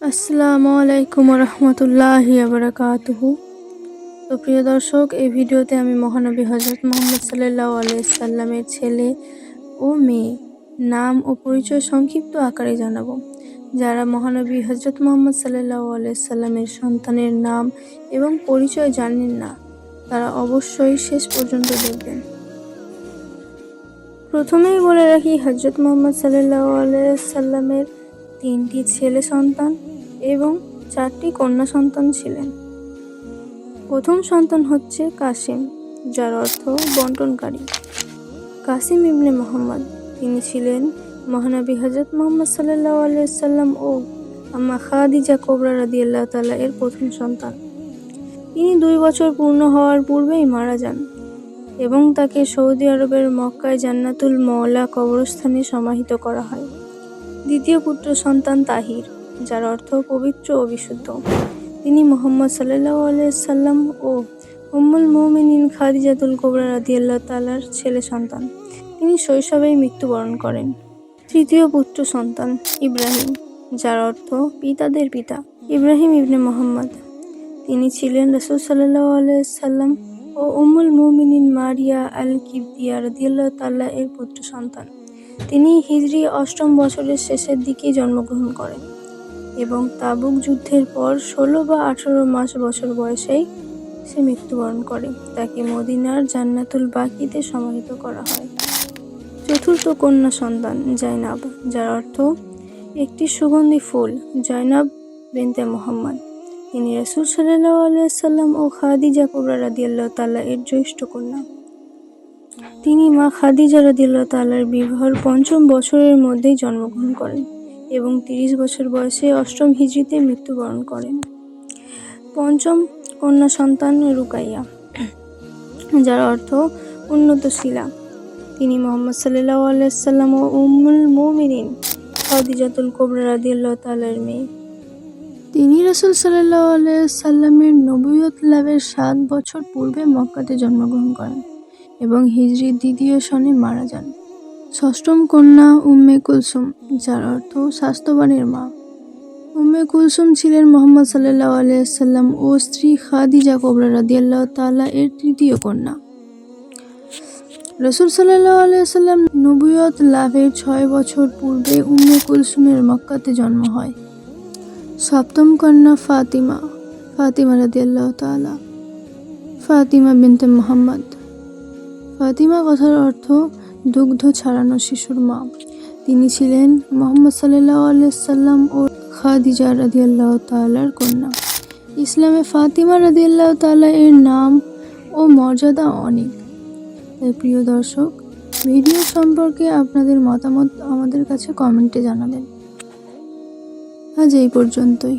আসসালামু আলাইকুম রহমতুল্লাহি বারাকাতুহু। তো প্রিয় দর্শক, এই ভিডিওতে আমি মহানবী হজরত মুহাম্মদ সাল্লাল্লাহু আলাইহি সাল্লামের ছেলে ও মেয়ে নাম ও পরিচয় সংক্ষিপ্ত আকারে জানাবো। যারা মহানবী হজরত মুহাম্মদ সাল্লাল্লাহু আলাইহি সাল্লামের সন্তানের নাম এবং পরিচয় জানেন না, তারা অবশ্যই শেষ পর্যন্ত দেখবেন। প্রথমেই বলে রাখি, হজরত মুহাম্মদ সাল্লাল্লাহু আলাইহি সাল্লামের 3টি ছেলে সন্তান এবং 4টি কন্যা সন্তান ছিলেন। প্রথম সন্তান হচ্ছে কাসিম, যার অর্থ বন্টনকারী। কাসিম ইবনে মুহাম্মদ, তিনি ছিলেন মহানবী হজরত মুহাম্মদ সাল্লাল্লাহু আলাইহি সাল্লাম ও আম্মা খাদিজা কুবরা রাদিয়াল্লাহু তাআলা এর প্রথম সন্তান। তিনি 2 বছর পূর্ণ হওয়ার পূর্বেই মারা যান এবং তাকে সৌদি আরবের মক্কায় জান্নাতুল মওলা কবরস্থানে সমাহিত করা হয়। দ্বিতীয় পুত্র সন্তান তাহির, যার অর্থ পবিত্র ও বিশুদ্ধ। তিনি মুহাম্মদ সাল্লাল্লাহু আলাইহি সাল্লাম ও উম্মুল মুমিনিন খাদিজাতুল কুবরা রাদিয়াল্লাহু তাআলার ছেলে সন্তান। তিনি শৈশবেই মৃত্যুবরণ করেন। তৃতীয় পুত্র সন্তান ইব্রাহিম, যার অর্থ পিতাদের পিতা। ইব্রাহিম ইবনে মুহাম্মদ, তিনি ছিলেন রাসূল সাল্লাল্লাহু আলাইহি সাল্লাম ও উম্মুল মুমিনিন মারিয়া আল কিবতিয়া রাদিয়াল্লাহু তাআলা এর পুত্র সন্তান। তিনি হিজরি 8ম বছরের শেষের দিকে জন্মগ্রহণ করেন এবং তাবুক যুদ্ধের পর 16 বা 18 বছর বয়সেই সে মৃত্যুবরণ করে। তাকে মদিনার জান্নাতুল বাকিতে সমাহিত করা হয়। চতুর্থ কন্যা সন্তান জাইনাব, যার অর্থ একটি সুগন্ধি ফুল। জাইনাব বিনতে মুহাম্মদ, তিনি রাসূল সাল্লাল্লাহু আলাইহি সাল্লাম ও খাদিজা কুবরা রাদিয়াল্লাহু তাআলা এর জ্যেষ্ঠ কন্যা। তিনি মা খাদিজা রাদিয়াল্লাহু তাআলার বিবাহের 5ম বছরের মধ্যেই জন্মগ্রহণ করেন এবং 30 বছর বয়সে 8ম হিজরিতে মৃত্যুবরণ করেন। পঞ্চম কন্যা সন্তান রুকাইয়া, যার অর্থ উন্নতশীলা। তিনি মুহাম্মদ সাল্লাল্লাহু আলাইহি সাল্লাম ও উম্মুল মুমিনিন খাদিজাতুল কুবরা রাদিয়াল্লাহু তাআলার মেয়ে। তিনি রাসূল সাল্লাল্লাহু আলাইহি সাল্লামের নবুয়ত লাভের 7 বছর পূর্বে মক্কাতে জন্মগ্রহণ করেন এবং হিজরি 2য় সনে মারা যান। ষষ্ঠম কন্যা উম্মে কুলসুম, যার অর্থ স্বাস্থ্যবানের মা। উম্মে কুলসুম ছিলেন মুহাম্মদ সাল্লাল্লাহু আলাইহি সাল্লাম ও স্ত্রী খাদিজা কুবরা রাদিয়াল্লাহু তাআলা এর তৃতীয় কন্যা। রাসূল সাল্লাল্লাহু আলাইহি সাল্লাম নবুয়ত লাভের 6 বছর পূর্বে উম্মে কুলসুমের মক্কাতে জন্ম হয়। সপ্তম কন্যা ফাতিমা রাদিয়াল্লাহু তাআলা। ফাতিমা বিনতে মুহাম্মদ, ফাতিমা কথার অর্থ দুগ্ধ ছাড়ানো শিশুর মা। তিনি ছিলেন মুহাম্মদ সাল্লাল্লাহু আলাইহি সাল্লাম ও খাদিজা রাদিয়াল্লাহু তাআলার কন্যা। ইসলামে ফাতিমা রাদিয়াল্লাহু তাআলা এর নাম ও মর্যাদা অনেক। তাই প্রিয় দর্শক, ভিডিও সম্পর্কে আপনাদের মতামত আমাদের কাছে কমেন্টে জানাবেন। আজ এই পর্যন্তই।